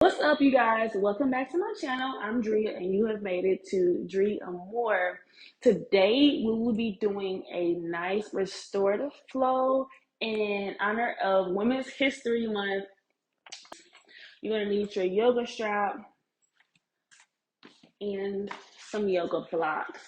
What's up, you guys? Welcome back to my channel. I'm Drea, and you have made it to Drea More. Today, we will be doing a nice restorative flow in honor of Women's History Month. You're going to need your yoga strap and some yoga blocks.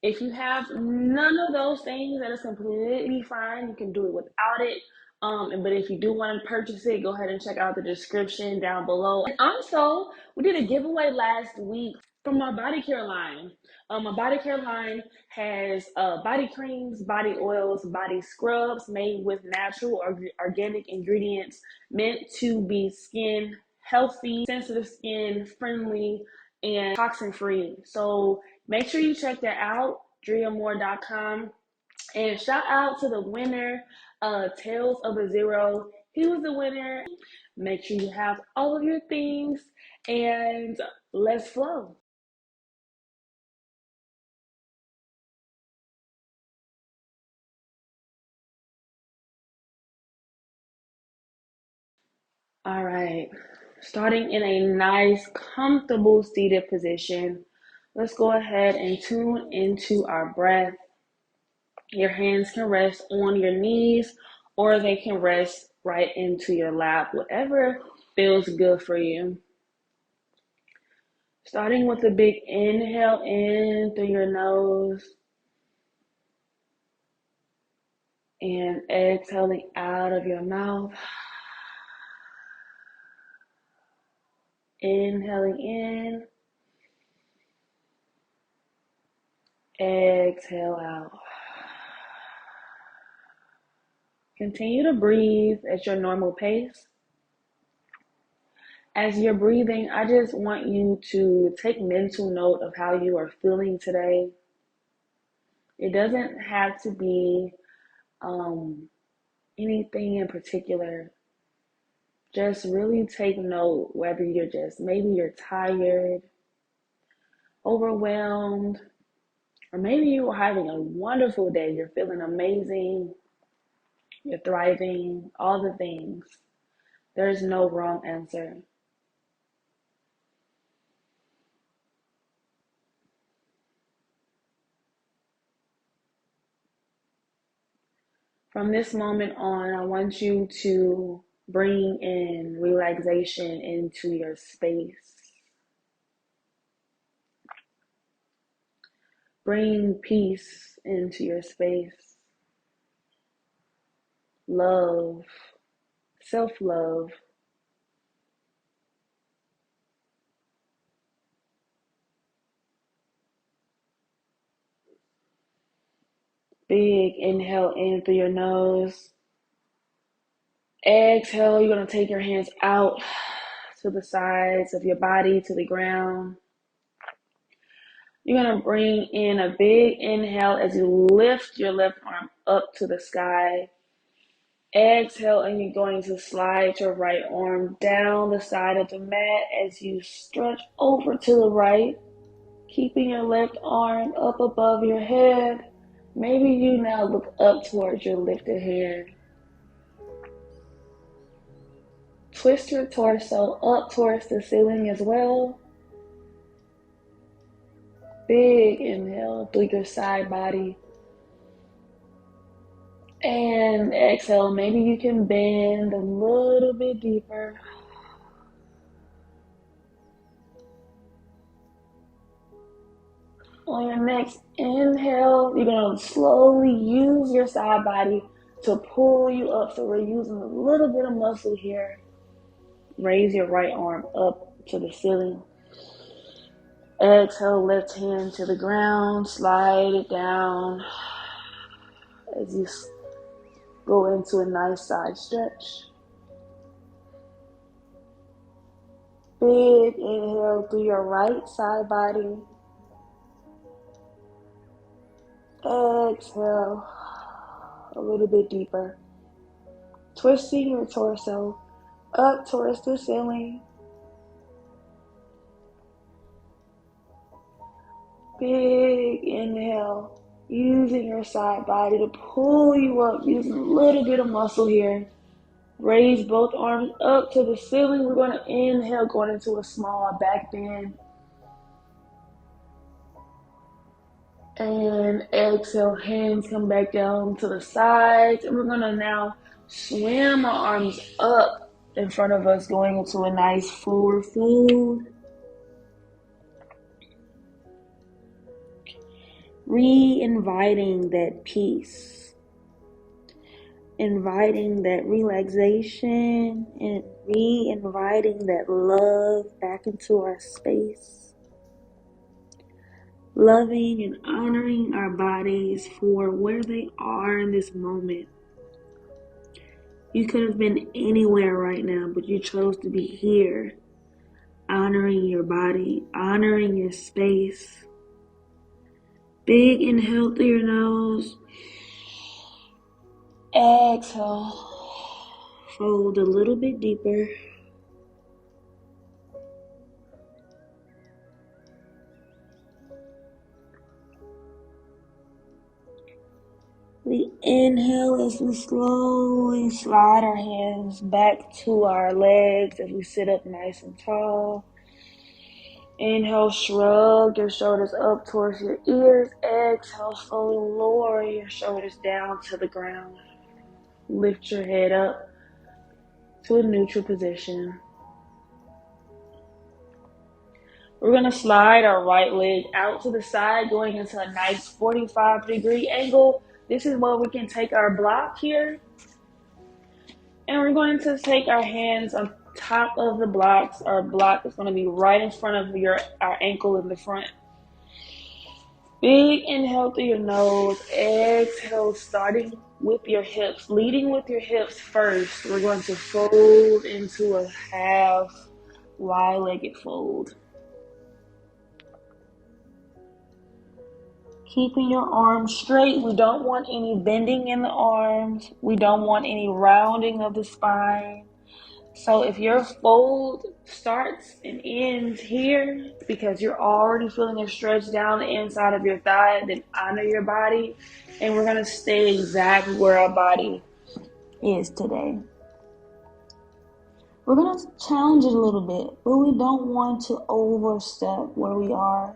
If you have none of those things, that is completely fine. You can do it without it. But if you do want to purchase it, go ahead and check out the description down below. And also, we did a giveaway last week from our body care line. My body care line has body creams, body oils, body scrubs made with natural or organic ingredients meant to be skin healthy, sensitive skin friendly, and toxin free. So make sure you check that out, dreamore.com. And shout out to the winner, Tales of a Zero. He was the winner. Make sure you have all of your things, and let's flow. All right, starting in a nice, comfortable seated position. Let's go ahead and tune into our breath. Your hands can rest on your knees, or they can rest right into your lap, whatever feels good for you. Starting with a big inhale in through your nose and exhaling out of your mouth. Inhaling in, exhale out. Continue to breathe at your normal pace. As you're breathing, I just want you to take mental note of how you are feeling today. It doesn't have to be anything in particular. Just really take note whether maybe you're tired, overwhelmed, or maybe you are having a wonderful day. You're feeling amazing, you're thriving, all the things. There's no wrong answer. From this moment on, I want you to bring in relaxation into your space. Bring peace into your space. Love, self-love. Big inhale in through your nose. Exhale, you're going to take your hands out to the sides of your body, to the ground. You're going to bring in a big inhale as you lift your left arm up to the sky. Exhale, and you're going to slide your right arm down the side of the mat as you stretch over to the right, keeping your left arm up above your head. Maybe you now look up towards your lifted hand. Twist your torso up towards the ceiling as well. Big inhale through your side body. And exhale, maybe you can bend a little bit deeper. On your next inhale, you're going to slowly use your side body to pull you up. So we're using a little bit of muscle here. Raise your right arm up to the ceiling. Exhale, left hand to the ground. Slide it down as you go into a nice side stretch. Big inhale through your right side body. Exhale a little bit deeper. Twisting your torso up towards the ceiling. Big inhale, using your side body to pull you up, using a little bit of muscle here. Raise both arms up to the ceiling. We're going to inhale, going into a small back bend. And exhale, hands come back down to the sides. And we're going to now swim our arms up in front of us, going into a nice forward fold. Re-inviting that peace, inviting that relaxation, and re-inviting that love back into our space. Loving and honoring our bodies for where they are in this moment. You could have been anywhere right now, but you chose to be here. Honoring your body, honoring your space. Big inhale through your nose. Exhale. Fold a little bit deeper. We inhale as we slowly slide our hands back to our legs as we sit up nice and tall. Inhale, shrug your shoulders up towards your ears. Exhale, slowly lower your shoulders down to the ground. Lift your head up to a neutral position. We're going to slide our right leg out to the side, going into a nice 45-degree angle. This is where we can take our block here. And we're going to take our hands on top of the blocks. Our block is going to be right in front of our ankle in the front. Big inhale through your nose. Exhale, starting with your hips, leading with your hips first. We're going to fold into a half wide-legged fold. Keeping your arms straight. We don't want any bending in the arms. We don't want any rounding of the spine. So if your fold starts and ends here because you're already feeling a stretch down the inside of your thigh, then honor your body. And we're going to stay exactly where our body is today. We're going to challenge it a little bit, but we don't want to overstep where we are.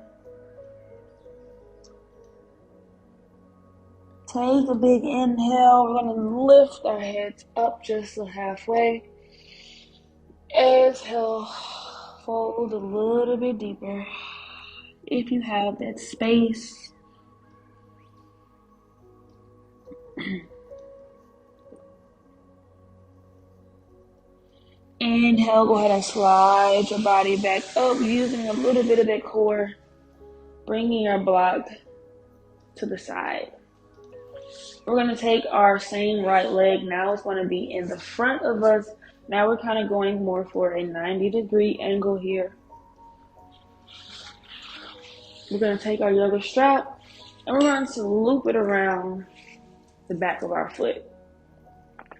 Take a big inhale. We're going to lift our heads up just halfway. Exhale, fold a little bit deeper if you have that space. Inhale, go ahead and slide your body back up using a little bit of that core, bringing your block to the side. We're going to take our same right leg. Now it's going to be in the front of us. Now we're kind of going more for a 90-degree angle here. We're going to take our yoga strap and we're going to loop it around the back of our foot.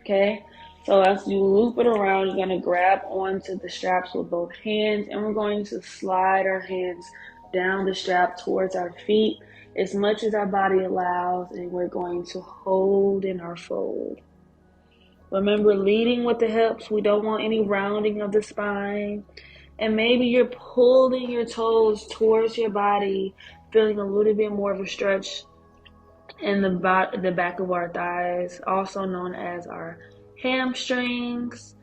Okay? So as you loop it around, you're going to grab onto the straps with both hands and we're going to slide our hands down the strap towards our feet as much as our body allows, and we're going to hold in our fold. Remember, leading with the hips. We don't want any rounding of the spine. And maybe you're pulling your toes towards your body, feeling a little bit more of a stretch in the back of our thighs, also known as our hamstrings,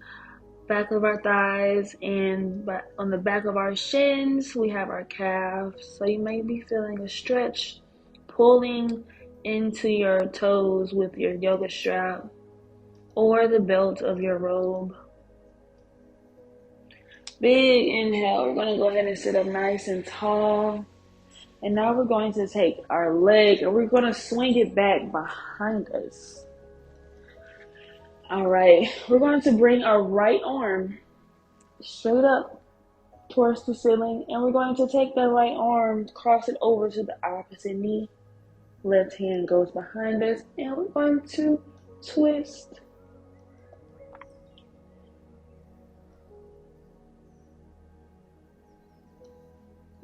back of our thighs, and on the back of our shins, we have our calves. So you may be feeling a stretch, pulling into your toes with your yoga strap or the belt of your robe. Big inhale. We're going to go ahead and sit up nice and tall. And now we're going to take our leg and we're going to swing it back behind us. All right. We're going to bring our right arm straight up towards the ceiling. And we're going to take that right arm, cross it over to the opposite knee. Left hand goes behind us. And we're going to twist.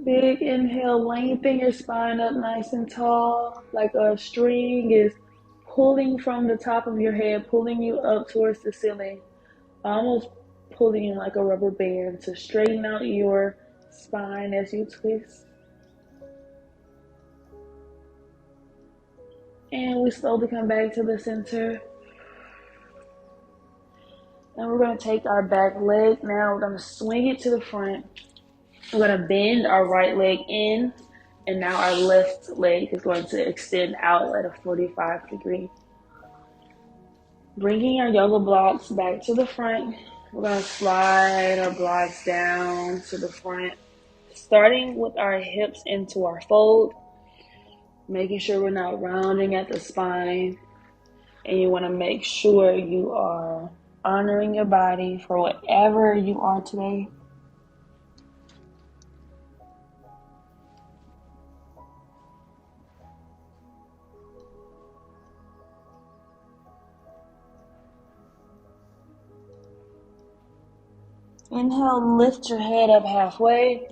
Big inhale, lengthen your spine up nice and tall, like a string is pulling from the top of your head, pulling you up towards the ceiling. almost pulling in like a rubber band to straighten out your spine as you twist. And we slowly come back to the center. And we're going to take our back leg now. We're going to swing it to the front. We're going to bend our right leg in. And now our left leg is going to extend out at a 45 degree. Bringing our yoga blocks back to the front. We're going to slide our blocks down to the front. Starting with our hips into our fold. Making sure we're not rounding at the spine. And you want to make sure you are honoring your body for whatever you are today. Inhale, lift your head up halfway.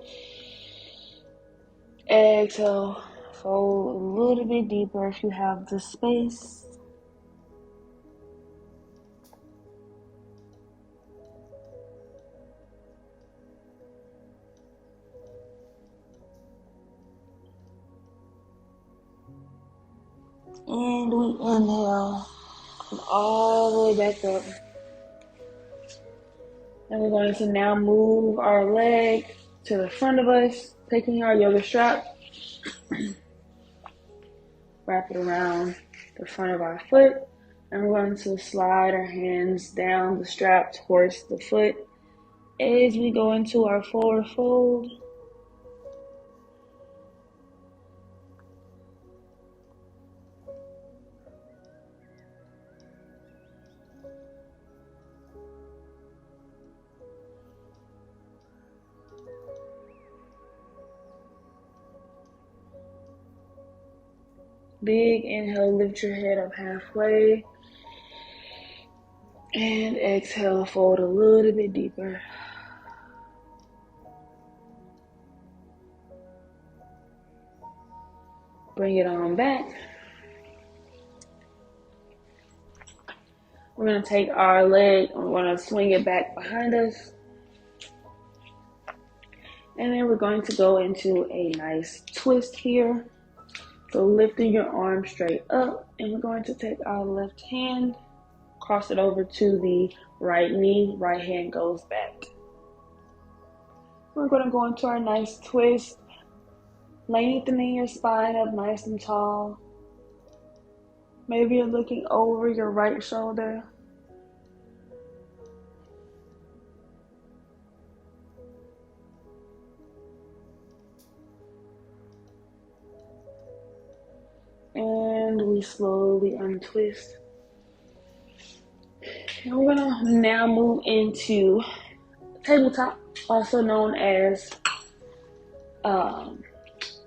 Exhale, fold a little bit deeper if you have the space. And we inhale, come all the way back up. And we're going to now move our leg to the front of us, taking our yoga strap, wrap it around the front of our foot, and we're going to slide our hands down the strap towards the foot as we go into our forward fold. Big inhale, lift your head up halfway. And exhale, fold a little bit deeper. Bring it on back. We're going to take our leg and we're going to swing it back behind us. And then we're going to go into a nice twist here. So lifting your arm straight up, and we're going to take our left hand, cross it over to the right knee, right hand goes back. We're going to go into our nice twist, lengthening your spine up nice and tall. Maybe you're looking over your right shoulder. And we slowly untwist. And we're going to now move into tabletop, also known as, or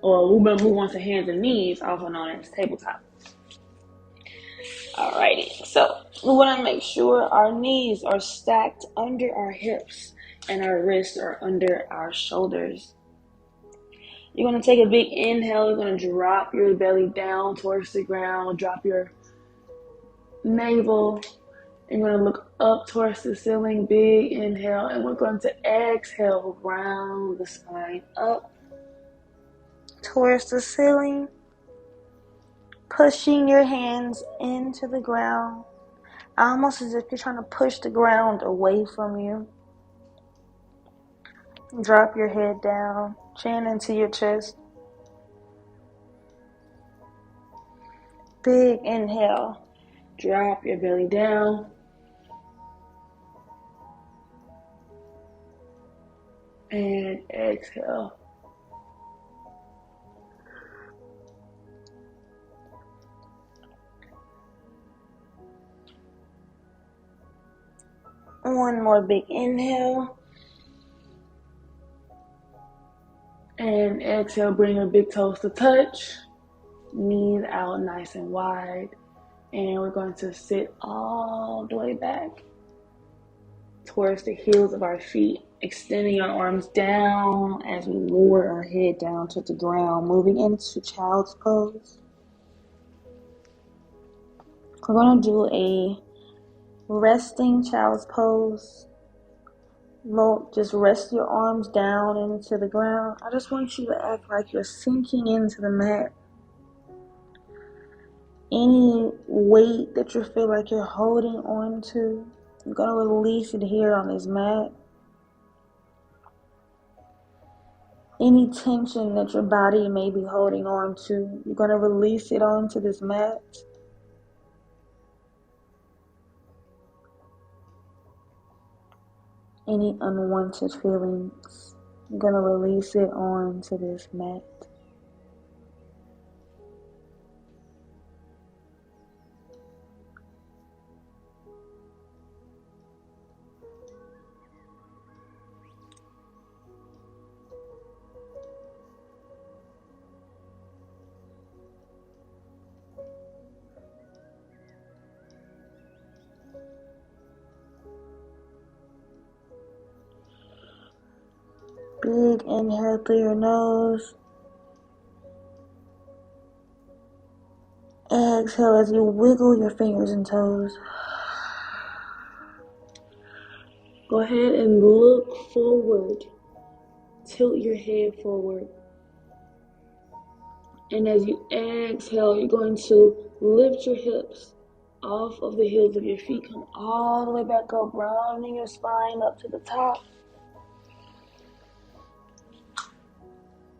we're going to move on to hands and knees, also known as tabletop. Alrighty, so we want to make sure our knees are stacked under our hips and our wrists are under our shoulders. You're going to take a big inhale. You're going to drop your belly down towards the ground. Drop your navel. And you're going to look up towards the ceiling. Big inhale. And we're going to exhale, round the spine up towards the ceiling. Pushing your hands into the ground. Almost as if you're trying to push the ground away from you. Drop your head down, chin into your chest. Big inhale. Drop your belly down. And exhale. One more big inhale. And exhale, bring your big toes to touch. Knees out nice and wide. And we're going to sit all the way back towards the heels of our feet. Extending our arms down as we lower our head down to the ground. Moving into child's pose. We're going to do a resting child's pose. Just rest your arms down into the ground. I just want you to act like you're sinking into the mat. Any weight that you feel like you're holding on to, you're going to release it here on this mat. Any tension that your body may be holding on to, you're going to release it onto this mat. Any unwanted feelings, you're going to release it onto this mat. Big inhale through your nose. Exhale as you wiggle your fingers and toes. Go ahead and look forward. Tilt your head forward. And as you exhale, you're going to lift your hips off of the heels of your feet. Come all the way back up, rounding your spine up to the top.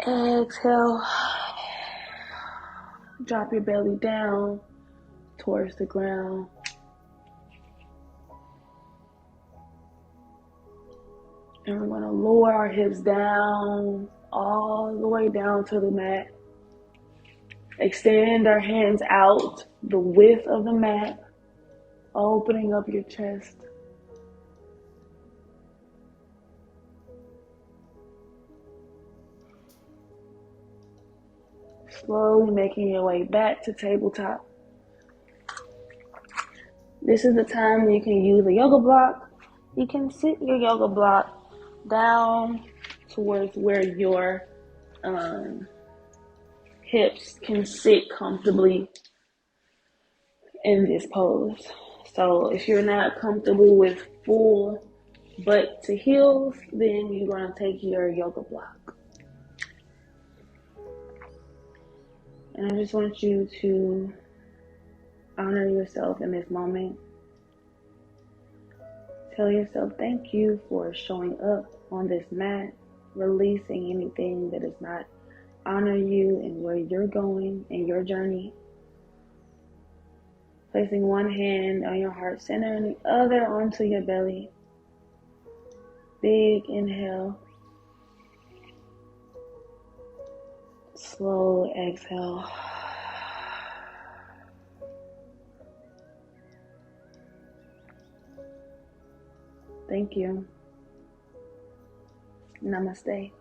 Exhale. Drop your belly down towards the ground. And we're going to lower our hips down, all the way down to the mat. Extend our hands out the width of the mat, opening up your chest. Slowly making your way back to tabletop. This is the time you can use a yoga block. You can sit your yoga block down towards where your hips can sit comfortably in this pose. So if you're not comfortable with full butt to heels, then you're going to take your yoga block. And I just want you to honor yourself in this moment. Tell yourself thank you for showing up on this mat, releasing anything that does not honor you and where you're going in your journey. Placing one hand on your heart center and the other onto your belly. Big inhale. Slow exhale. Thank you. Namaste.